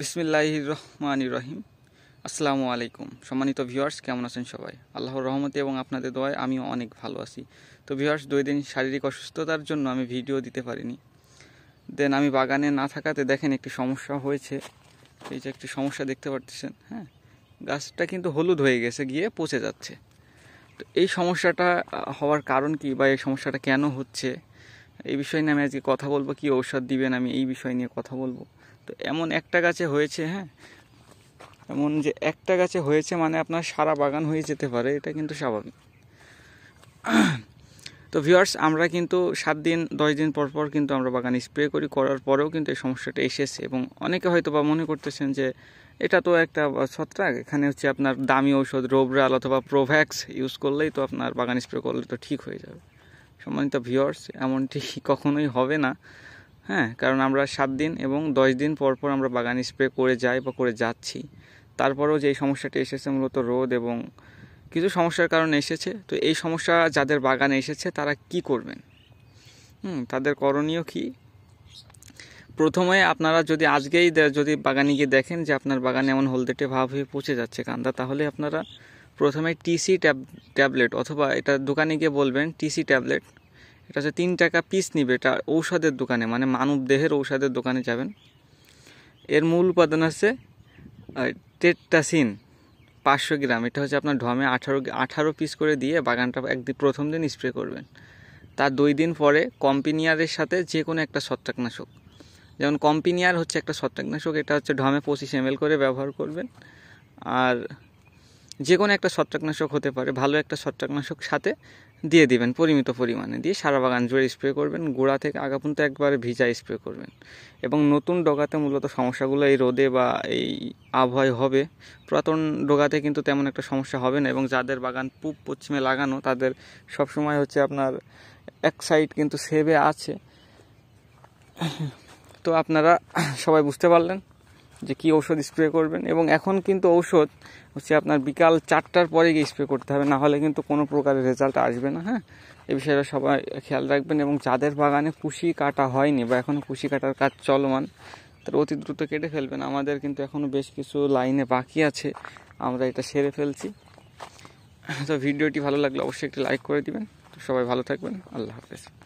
বিসমিল্লাহির রহমানির রহিম। আসসালামু আলাইকুম সম্মানিত ভিউয়ার্স, কেমন আছেন সবাই? আল্লাহর রহমতে এবং আপনাদের দোয়ায় আমিও অনেক ভালো আছি। তো ভিউয়ার্স, 2 দিন শারীরিক অসুস্থতার জন্য আমি ভিডিও দিতে পারিনি। দেন আমি বাগানে না থাকাতে দেখেন একটি সমস্যা হয়েছে। এই যে একটি সমস্যা দেখতে পাচ্ছেন, হ্যাঁ, গাছটা কিন্তু হলুদ হয়ে গেছে, গিয়ে পচে যাচ্ছে। তো এই সমস্যাটা হওয়ার কারণ কি, বা এই সমস্যাটা কেন হচ্ছে, এই বিষয় নিয়ে আমি আজকে কথা বলবো। কি ঔষধ দিবেন, আমি এই বিষয় নিয়ে কথা বলবো। তো এমন একটা গাছে হয়েছে, হ্যাঁ, এমন যে একটা গাছে হয়েছে মানে আপনার সারা বাগান হয়ে যেতে পারে, এটা কিন্তু স্বাভাবিক। তো ভিউয়ার্স, আমরা কিন্তু 7 দিন 10 দিন পর পর কিন্তু আমরা বাগান স্প্রে করার পরেও কিন্তু এই সমস্যাটা এসেছে। এবং অনেকে হয়তো বা মনে করতেছেন যে এটা তো একটা ছত্রাক, এখানে হচ্ছে আপনার দামি ঔষধ রোবরাল অথবা প্রোভ্যাক্স ইউজ করলেই তো আপনার বাগান স্প্রে করলে তো ঠিক হয়ে যাবে। সম্মানিত ভিউয়ার্স, এমনটি কখনোই হবে না, হ্যাঁ, কারণ আমরা 7 দিন এবং 10 দিন পর পর আমরা বাগান স্প্রে করে যাই বা করে যাচ্ছি। তারপরেও যে এই সমস্যাটি এসেছে মূলত রোদ এবং কিছু সমস্যার কারণে এসেছে। তো এই সমস্যা যাদের বাগানে এসেছে তারা কি করবেন, তাদের করণীয় কি? প্রথমে আপনারা যদি আজকেই যদি বাগানে গিয়ে দেখেন যে আপনার বাগানে এমন হলদেটে ভাব হয়ে পচে যাচ্ছে কান্দা, তাহলে আপনারা প্রথমে টিসি ট্যাবলেট, অথবা এটা দোকানে গিয়ে বলবেন টিসি ট্যাবলেট, এটা হচ্ছে 3 টাকা পিস নিবে। এটা ঔষধের দোকানে, মানে মানব দেহের ঔষধের দোকানে যাবেন। এর মূল উপাদান আছে টেট্টাসিন 500 গ্রাম। এটা হচ্ছে আপনার ঢমে 18 পিস করে দিয়ে বাগানটা একদিন প্রথম দিন স্প্রে করবেন। তার 2 দিন পরে কম্পিনিয়ারের সাথে যে কোনো একটা ছত্রাকনাশক, যেমন কম্পিনিয়ার হচ্ছে একটা ছত্রাকনাশক, এটা হচ্ছে ঢমে 25 ml করে ব্যবহার করবেন। আর যে কোনো একটা ছত্রাকনাশক হতে পারে, ভালো একটা ছত্রাকনাশক সাথে দিয়ে দিবেন পরিমিত পরিমাণে, দিয়ে সারা বাগান জুড়ে স্প্রে করবেন। গোড়া থেকে আগা পর্যন্ত একবারে ভিজা স্প্রে করবেন। এবং নতুন ডগাতে মূলত সমস্যাগুলো এই রোদে বা এই আবহাওয়ায় হবে। পুরাতন ডগাতে কিন্তু তেমন একটা সমস্যা হবে না। এবং যাদের বাগান পূব পশ্চিমে লাগানো, তাদের সবসময় হচ্ছে আপনার এক সাইড কিন্তু সেবে আছে। তো আপনারা সবাই বুঝতে পারলেন যে কি ঔষধ স্প্রে করবেন। এবং এখন কিন্তু ঔষধ হচ্ছে আপনার বিকাল 4টার পরে গিয়ে স্প্রে করতে হবে, না হলে কিন্তু কোনো প্রকারের রেজাল্ট আসবে না, হ্যাঁ। এই বিষয়টা সবাই খেয়াল রাখবেন। এবং যাদের বাগানে কুশি কাটা হয়নি বা এখনও কুশি কাটার কাজ চলমান, তারা অতি দ্রুত কেটে ফেলবেন। আমাদের কিন্তু এখনও বেশ কিছু লাইনে বাকি আছে, আমরা এটা সেরে ফেলছি। তো ভিডিওটি ভালো লাগলে অবশ্যই একটি লাইক করে দিবেন। তো সবাই ভালো থাকবেন, আল্লাহ হাফেজ।